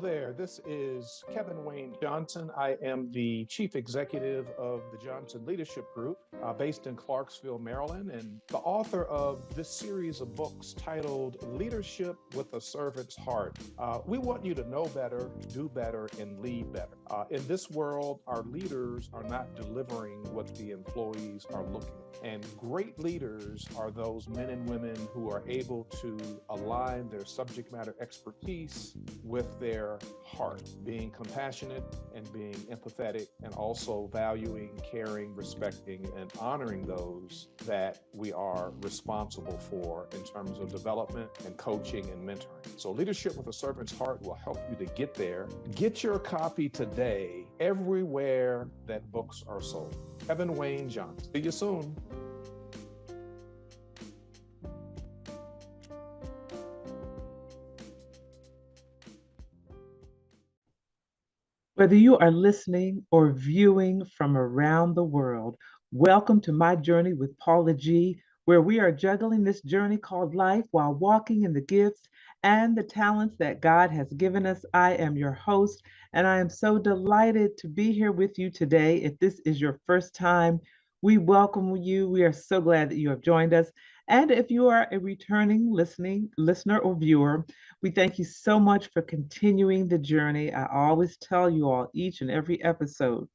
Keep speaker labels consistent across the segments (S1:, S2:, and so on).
S1: there, this is Kevin Wayne Johnson. I am the Chief Executive of the Johnson Leadership Group based in Clarksville, Maryland, and the author of this series of books titled Leadership with a Servant's Heart. We want you to know better, do better, and lead better. In this world, our leaders are not delivering what the employees are looking for. And great leaders are those men and women who are able to align their subject matter expertise with their heart, being compassionate and being empathetic, and also valuing, caring, respecting, and honoring those that we are responsible for in terms of development and coaching and mentoring. So Leadership with a Servant's Heart will help you to get there. Get your copy today everywhere that books are sold. Kevin Wayne Johnson. See you soon.
S2: Whether you are listening or viewing from around the world, welcome to my journey with Paula G, where we are juggling this journey called life while walking in the gifts and the talents that God has given us. I am your host, and I am so delighted to be here with you today. If this is your first time, we welcome you. We are so glad that you have joined us. And if you are a returning listener or viewer, we thank you so much for continuing the journey. I always tell you all each and every episode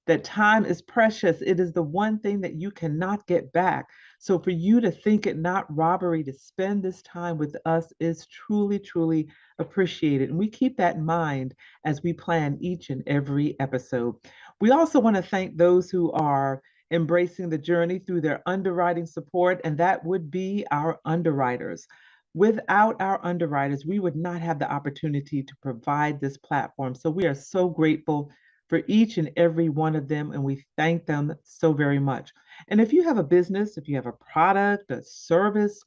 S2: that time is precious. It is the one thing that you cannot get back. So for you to think it not robbery to spend this time with us is truly, truly appreciated. And we keep that in mind as we plan each and every episode. We also want to thank those who are embracing the journey through their underwriting support, and that would be our underwriters. Without our underwriters, we would not have the opportunity to provide this platform. So we are so grateful for each and every one of them, and we thank them so very much. And if you have a business, if you have a product, a service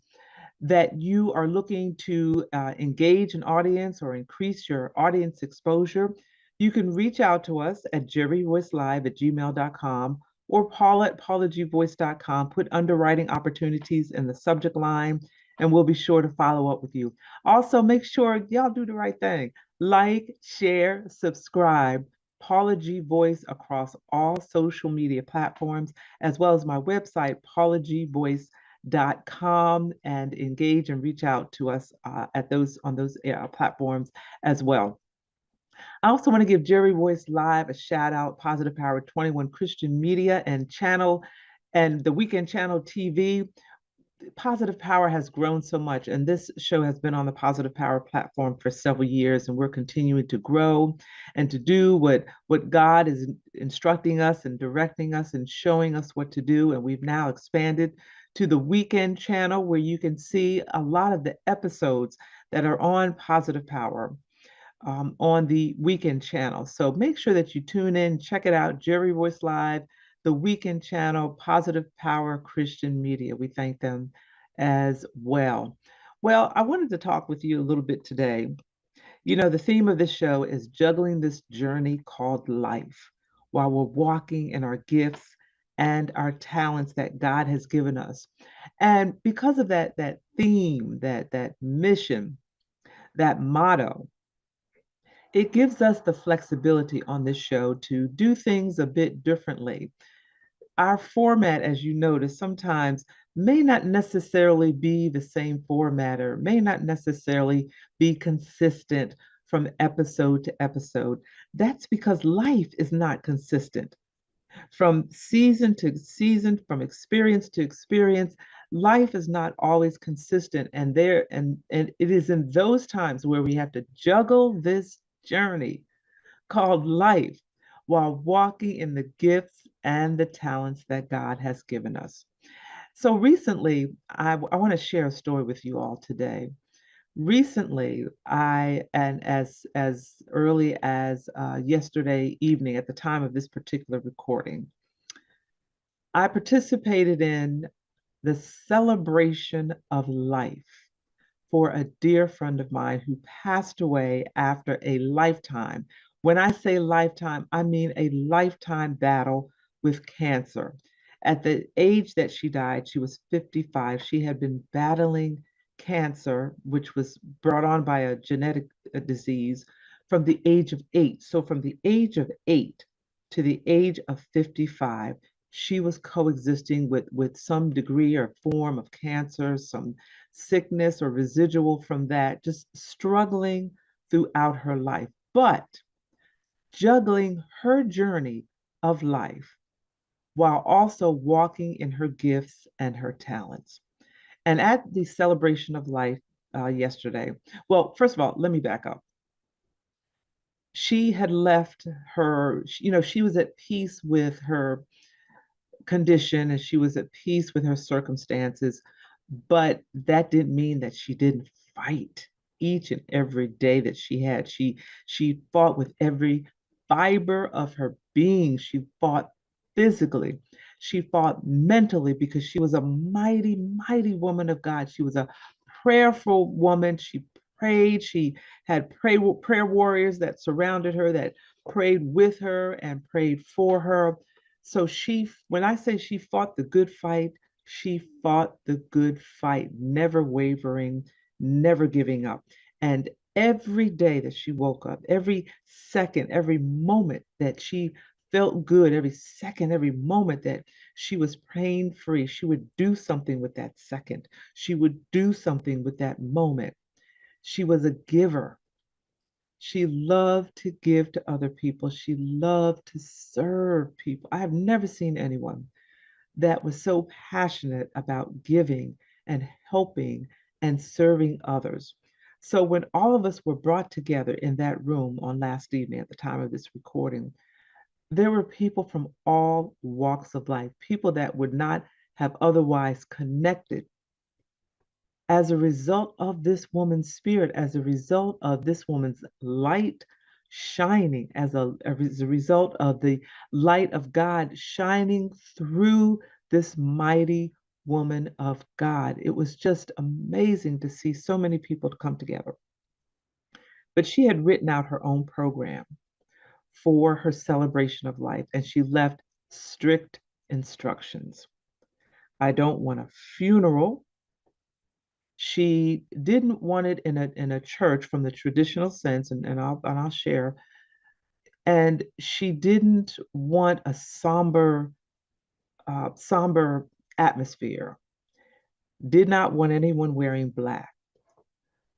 S2: that you are looking to engage an audience or increase your audience exposure, you can reach out to us at jerryvoicelive@gmail.com or paula@paulagvoice.com. Put underwriting opportunities in the subject line, and we'll be sure to follow up with you. Also, make sure y'all do the right thing. Like, share, subscribe. Paula G Voice across all social media platforms, as well as my website, paulagvoice.com, and engage and reach out to us on those platforms as well. I also want to give Jerry Voice Live a shout out, Positive Power 21 Christian Media and Channel, and the Weekend Channel TV. Positive Power has grown so much, and this show has been on the Positive Power platform for several years, and we're continuing to grow and to do what God is instructing us and directing us and showing us what to do. And we've now expanded to the Weekend Channel, where you can see a lot of the episodes that are on Positive Power on the Weekend Channel. So make sure that you tune in, check it out, Jerry Voice Live, the Weekend Channel, Positive Power Christian Media. We thank them as well. Well, I wanted to talk with you a little bit today. You know, the theme of this show is juggling this journey called life while we're walking in our gifts and our talents that God has given us. And because of that theme, that mission, that motto, it gives us the flexibility on this show to do things a bit differently. Our format, as you notice, sometimes may not necessarily be the same format or may not necessarily be consistent from episode to episode. That's because life is not consistent. From season to season, from experience to experience, life is not always consistent. And it is in those times where we have to juggle this journey called life while walking in the gifts and the talents that God has given us. So recently, I want to share a story with you all today. Recently, and as early as yesterday evening, at the time of this particular recording, I participated in the celebration of life for a dear friend of mine who passed away after a lifetime. When I say lifetime, I mean a lifetime battle with cancer. At the age that she died, she was 55. She had been battling cancer, which was brought on by a genetic disease, from the age of 8. So from the age of 8 to the age of 55, she was coexisting with some degree or form of cancer, some sickness or residual from that, just struggling throughout her life, but juggling her journey of life while also walking in her gifts and her talents. And at the celebration of life yesterday, well, first of all, let me back up. She had left her, she was at peace with her condition and she was at peace with her circumstances, but that didn't mean that she didn't fight each and every day that she had. She fought with every fiber of her being. She fought physically. She fought mentally because she was a mighty, mighty woman of God. She was a prayerful woman. She prayed. She had prayer warriors that surrounded her, that prayed with her and prayed for her. So when I say she fought the good fight, she fought the good fight, never wavering, never giving up. And every day that she woke up, every second, every moment that she felt good, every second, every moment that she was pain free, she would do something with that second. She would do something with that moment. She was a giver. She loved to give to other people. She loved to serve people. I have never seen anyone that was so passionate about giving and helping and serving others. So when all of us were brought together in that room on last evening at the time of this recording, there were people from all walks of life, people that would not have otherwise connected as a result of this woman's spirit, as a result of this woman's light shining, as a result of the light of God shining through this mighty woman of God. It was just amazing to see so many people come together. But she had written out her own program for her celebration of life, and she left strict instructions. I don't want a funeral. She didn't want it in a church from the traditional sense, and I'll share. And she didn't want a somber atmosphere. Did not want anyone wearing black.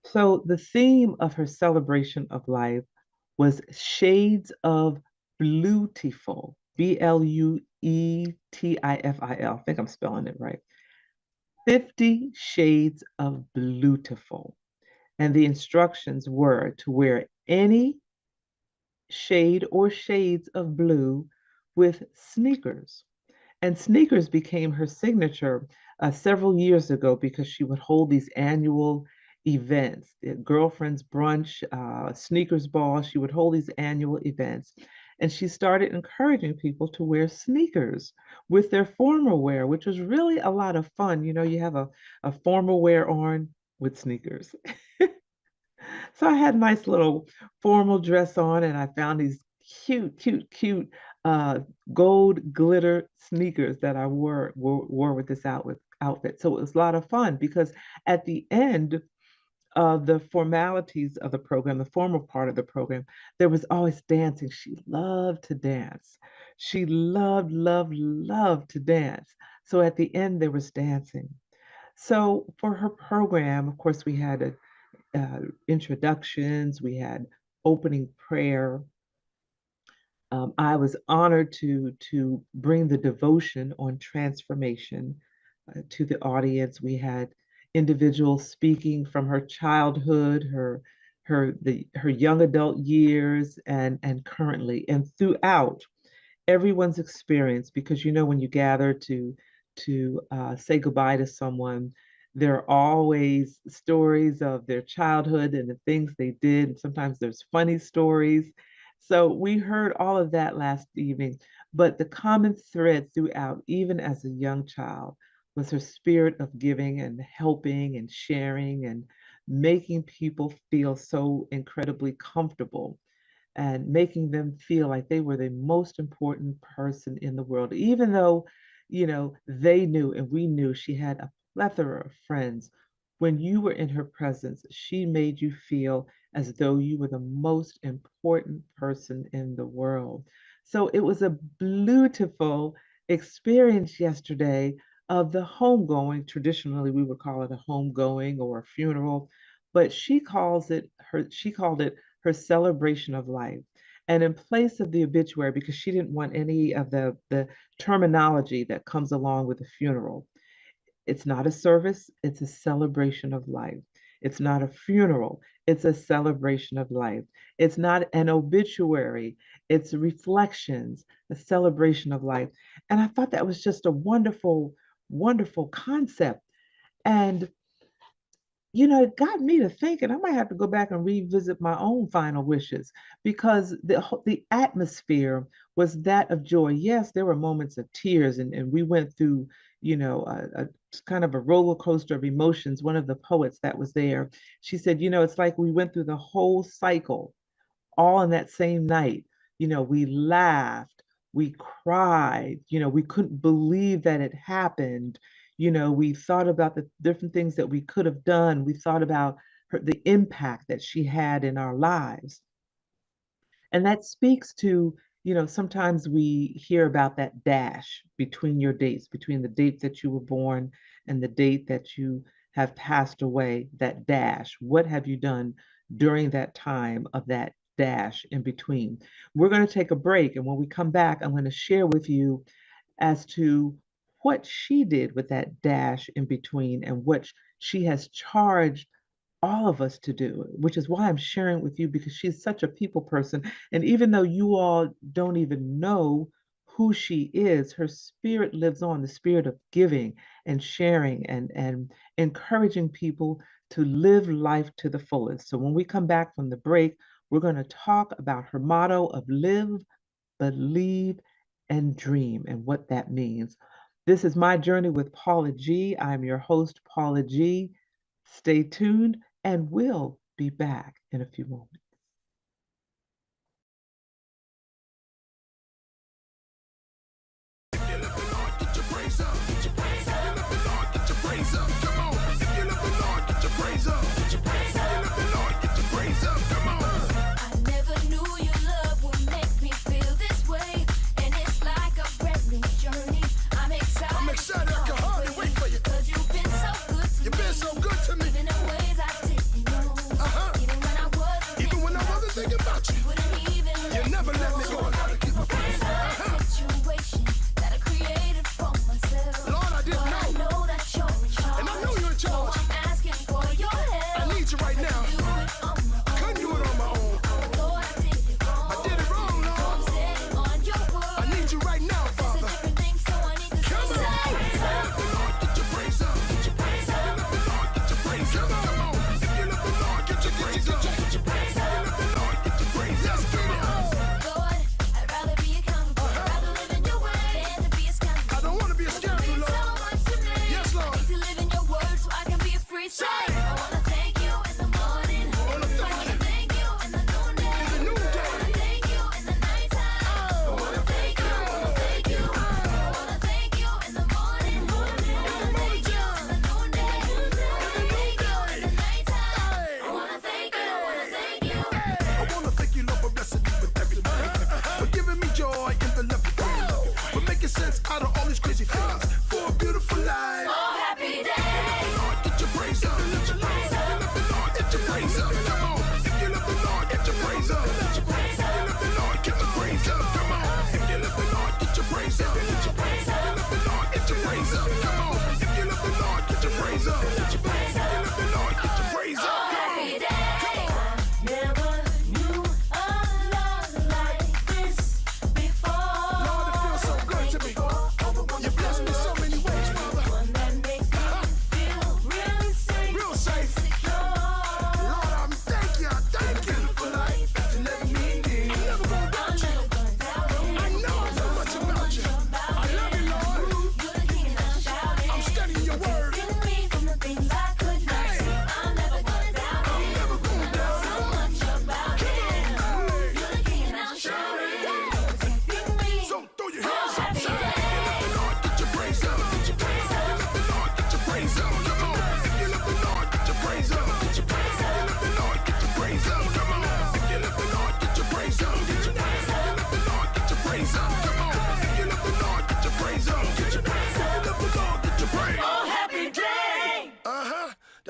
S2: So the theme of her celebration of life was shades of bluetiful, Bluetifil. I think I'm spelling it right. 50 shades of bluetiful. And the instructions were to wear any shade or shades of blue with sneakers. And sneakers became her signature several years ago because she would hold these annual events, the girlfriend's brunch, sneakers ball. She would hold these annual events. And she started encouraging people to wear sneakers with their formal wear, which was really a lot of fun. You have a formal wear on with sneakers. So I had a nice little formal dress on, and I found these cute, cute, cute uh, gold glitter sneakers that I wore with this outfit. So it was a lot of fun because at the end of the formalities of the program, the formal part of the program, there was always dancing. She loved to dance. She loved, loved, loved to dance. So at the end, there was dancing. So for her program, of course, we had introductions, we had opening prayer. I was honored to bring the devotion on transformation to the audience. We had individuals speaking from her childhood, her young adult years, and currently, and throughout everyone's experience. Because when you gather to say goodbye to someone, there are always stories of their childhood and the things they did. Sometimes there's funny stories. So we heard all of that last evening, but the common thread throughout, even as a young child, was her spirit of giving and helping and sharing and making people feel so incredibly comfortable and making them feel like they were the most important person in the world, even though, they knew and we knew she had a plethora of friends When you were in her presence, she made you feel as though you were the most important person in the world. So it was a beautiful experience yesterday of the homegoing. Traditionally, we would call it a homegoing or a funeral, but she called it her celebration of life. And in place of the obituary, because she didn't want any of the terminology that comes along with a funeral, it's not a service, it's a celebration of life. It's not a funeral, it's a celebration of life. It's not an obituary, it's reflections, a celebration of life. And I thought that was just a wonderful, wonderful concept. And it got me to thinking I might have to go back and revisit my own final wishes because the atmosphere was that of joy. Yes, there were moments of tears, and we went through, a kind of a roller coaster of emotions. One of the poets that was there, she said, it's like we went through the whole cycle all in that same night. We laughed, we cried, we couldn't believe that it happened. We thought about the different things that we could have done. We thought about the impact that she had in our lives. And that speaks to, sometimes we hear about that dash between your dates, between the date that you were born and the date that you have passed away, that dash. What have you done during that time of that dash in between? We're going to take a break. And when we come back, I'm going to share with you as to what she did with that dash in between and what she has charged all of us to do, which is why I'm sharing with you because she's such a people person. And even though you all don't even know who she is, her spirit lives on, the spirit of giving and sharing and encouraging people to live life to the fullest. So when we come back from the break, we're going to talk about her motto of live, believe, and dream and what that means. This is My Journey with Paula G. I'm your host, Paula G. Stay tuned and we'll be back in a few moments.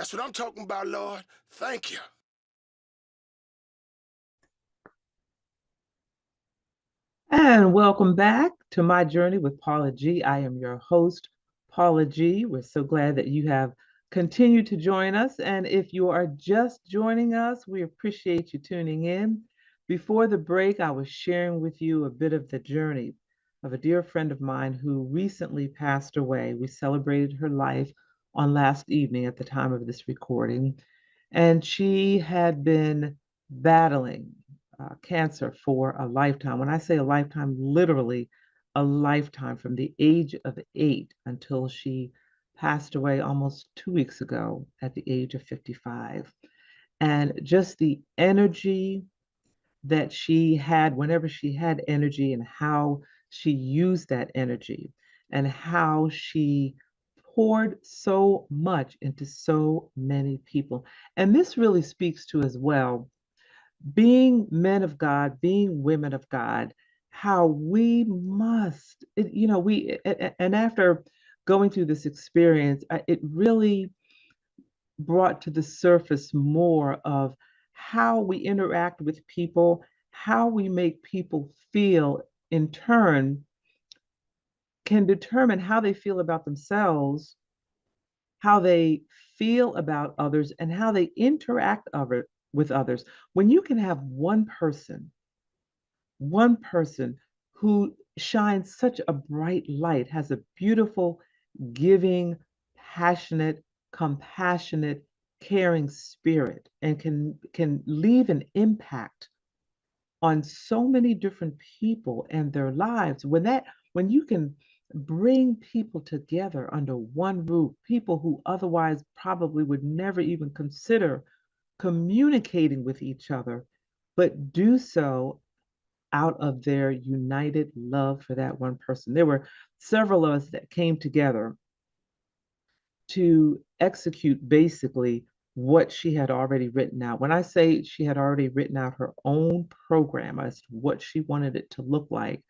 S3: That's what I'm talking about, Lord. Thank you.
S2: And welcome back to My Journey with Paula G. I am your host, Paula G. We're so glad that you have continued to join us. And if you are just joining us, we appreciate you tuning in. Before the break, I was sharing with you a bit of the journey of a dear friend of mine who recently passed away. We celebrated her life on last evening at the time of this recording. And she had been battling cancer for a lifetime. When I say a lifetime, literally a lifetime, from the age of 8 until she passed away almost 2 weeks ago at the age of 55. And just the energy that she had whenever she had energy, and how she used that energy, and how she poured so much into so many people. And this really speaks to, as well, being men of God, being women of God, how we must, and after going through this experience, it really brought to the surface more of how we interact with people, how we make people feel, in turn, can determine how they feel about themselves, how they feel about others, and how they interact with others. When you can have one person who shines such a bright light, has a beautiful, giving, passionate, compassionate, caring spirit, and can leave an impact on so many different people and their lives. When you can bring people together under one roof, people who otherwise probably would never even consider communicating with each other, but do so out of their united love for that one person. There were several of us that came together to execute basically what she had already written out. When I say she had already written out her own program as to what she wanted it to look like,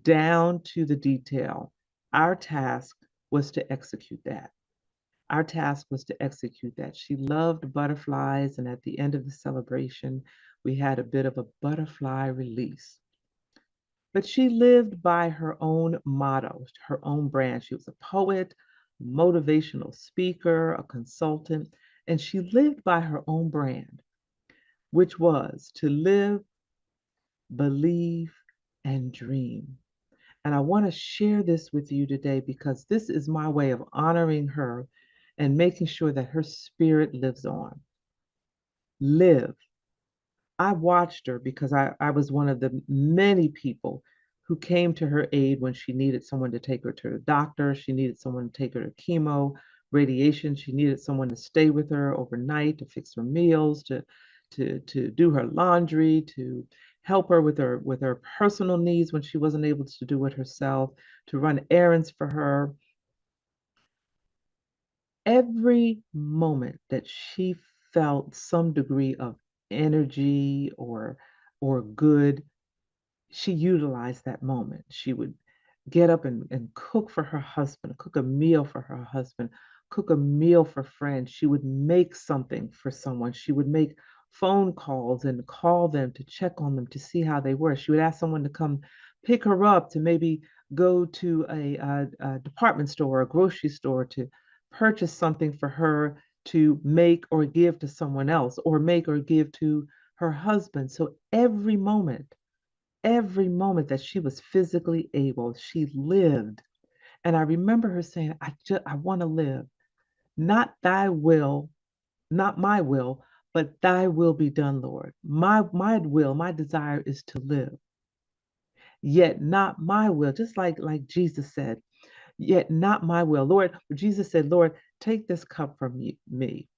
S2: down to the detail, our task was to execute that. Our task was to execute that. She loved butterflies, and at the end of the celebration, we had a bit of a butterfly release. But she lived by her own motto, her own brand. She was a poet, motivational speaker, a consultant, and she lived by her own brand, which was to live, believe, and dream. And I want to share this with you today because this is my way of honoring her and making sure that her spirit lives on. Live. I watched her because I was one of the many people who came to her aid when she needed someone to take her to the doctor. She needed someone to take her to chemo, radiation. She needed someone to stay with her overnight, to fix her meals, to do her laundry, to help her with her personal needs when she wasn't able to do it herself, to run errands for her. Every moment that she felt some degree of energy or good, she utilized that moment. She would get up and cook for her husband, cook a meal for her husband, cook a meal for friends. She would make something for someone. She would make phone calls and call them to check on them to see how they were. She would ask someone to come pick her up, to maybe go to a department store or a grocery store to purchase something for her to make or give to someone else, or make or give to her husband. So every moment that she was physically able, she lived. And I remember her saying, I want to live. Not thy will, not my will, but thy will be done, Lord. My will, my desire is to live. Yet not my will, just like Jesus said, yet not my will. Lord, Jesus said, Lord, take this cup from me.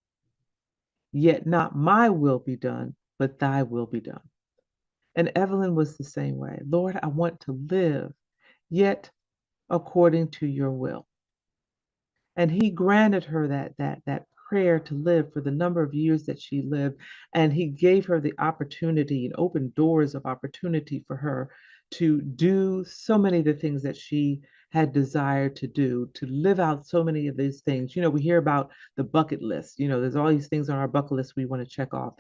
S2: Yet not my will be done, but thy will be done. And Evelyn was the same way. Lord, I want to live, yet according to your will. And he granted her that prayer to live for the number of years that she lived. And he gave her the opportunity and opened doors of opportunity for her to do so many of the things that she had desired to do, to live out so many of these things. You know, we hear about the bucket list. You know, there's all these things on our bucket list we want to check off.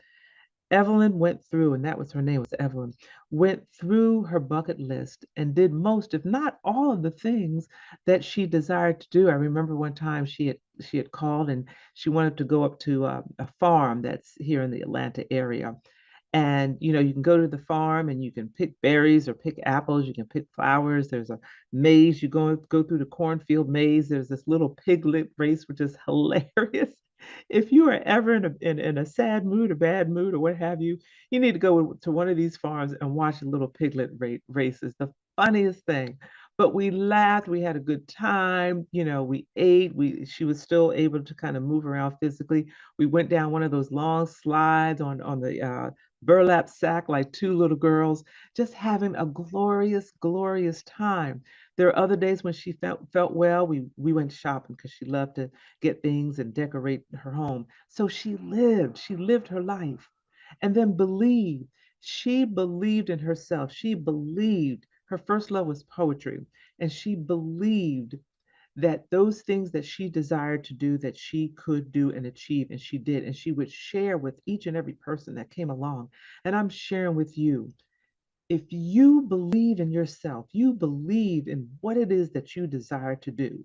S2: Evelyn went through, and that was her name, was Evelyn, went through her bucket list and did most, if not all, of the things that she desired to do. I remember one time she had called and she wanted to go up to a farm that's here in the Atlanta area. And you know, you can go to the farm and you can pick berries or pick apples, you can pick flowers. There's a maze, you go through the cornfield maze. There's this little piglet race, which is hilarious. If you are ever in a sad mood, a bad mood, or what have you, you need to go to one of these farms and watch a little piglet race. It's the funniest thing. But we laughed, we had a good time, you know, we ate, she was still able to kind of move around physically. We went down one of those long slides on the burlap sack like two little girls, just having a glorious, glorious time. There are other days when she felt well. We went shopping because she loved to get things and decorate her home. So she lived her life, and then believed. She believed in herself. She believed her first love was poetry, and she believed that those things that she desired to do, that she could do and achieve, and she did, and she would share with each and every person that came along. And I'm sharing with you, if you believe in yourself, you believe in what it is that you desire to do,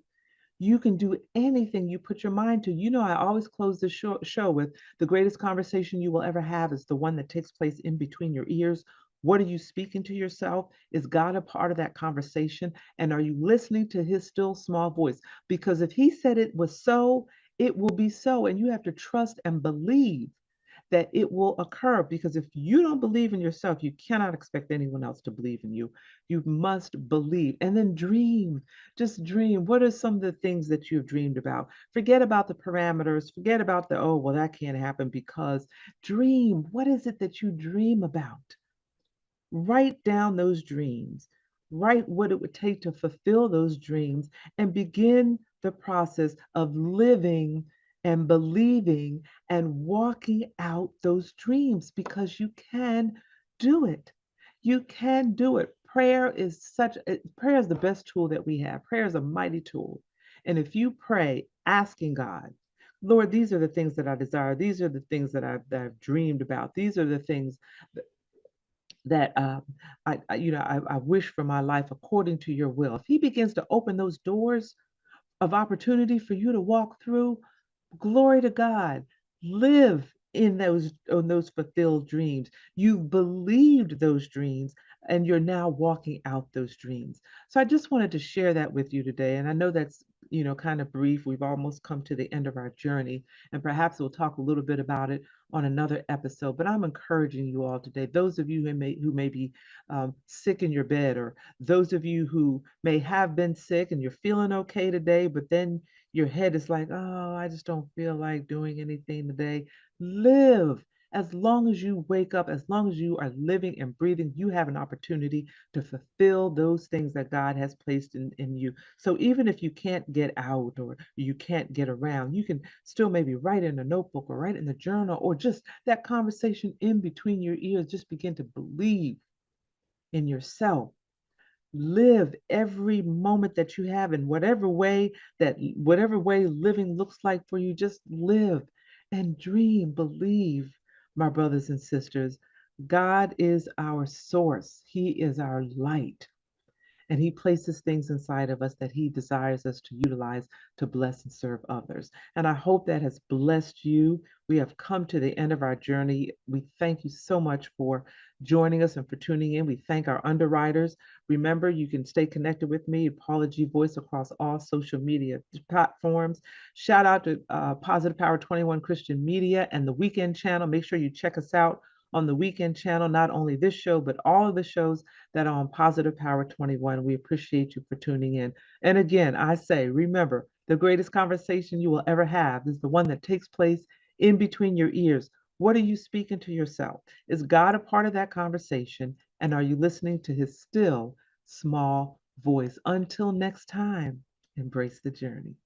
S2: you can do anything you put your mind to. You know, I always close the show with the greatest conversation you will ever have is the one that takes place in between your ears. What are you speaking to yourself? Is God a part of that conversation? And are you listening to his still small voice? Because if he said it was so, it will be so. And you have to trust and believe that it will occur, because if you don't believe in yourself, you cannot expect anyone else to believe in you. You must believe, and then dream. Just dream. What are some of the things that you've dreamed about? Forget about the parameters, forget about the, oh, well, that can't happen, because dream. What is it that you dream about? Write down those dreams. Write what it would take to fulfill those dreams, and begin the process of living and believing and walking out those dreams, because you can do it. You can do it. Prayer is the best tool that we have. Prayer is a mighty tool. And if you pray asking God, Lord, these are the things that I desire. These are the things that I've dreamed about. These are the things that I wish for my life according to your will. If he begins to open those doors of opportunity for you to walk through, glory to God. Live in those fulfilled dreams. You've believed those dreams, and you're now walking out those dreams. So I just wanted to share that with you today. And I know that's, kind of brief. We've almost come to the end of our journey, and perhaps we'll talk a little bit about it on another episode. But I'm encouraging you all today, those of you who may be sick in your bed, or those of you who may have been sick and you're feeling okay today, but then your head is like, oh, I just don't feel like doing anything today. Live. As long as you wake up, as long as you are living and breathing, you have an opportunity to fulfill those things that God has placed in you. So even if you can't get out, or you can't get around, you can still maybe write in a notebook, or write in the journal, or just that conversation in between your ears. Just begin to believe in yourself. Live every moment that you have in whatever way living looks like for you. Just live and dream. Believe, my brothers and sisters. God is our source. He is our light. And he places things inside of us that he desires us to utilize to bless and serve others. And I hope that has blessed you. We have come to the end of our journey. We thank you so much for joining us and for tuning in. We thank our underwriters. Remember, you can stay connected with me, Paula G Voice, across all social media platforms. Shout out to Positive Power 21 Christian Media and the Weekend Channel. Make sure you check us out on the Weekend Channel, not only this show, but all of the shows that are on Positive Power 21. We appreciate you for tuning in. And again, I say, remember, the greatest conversation you will ever have is the one that takes place in between your ears. What are you speaking to yourself? Is God a part of that conversation? And are you listening to his still small voice? Until next time, embrace the journey.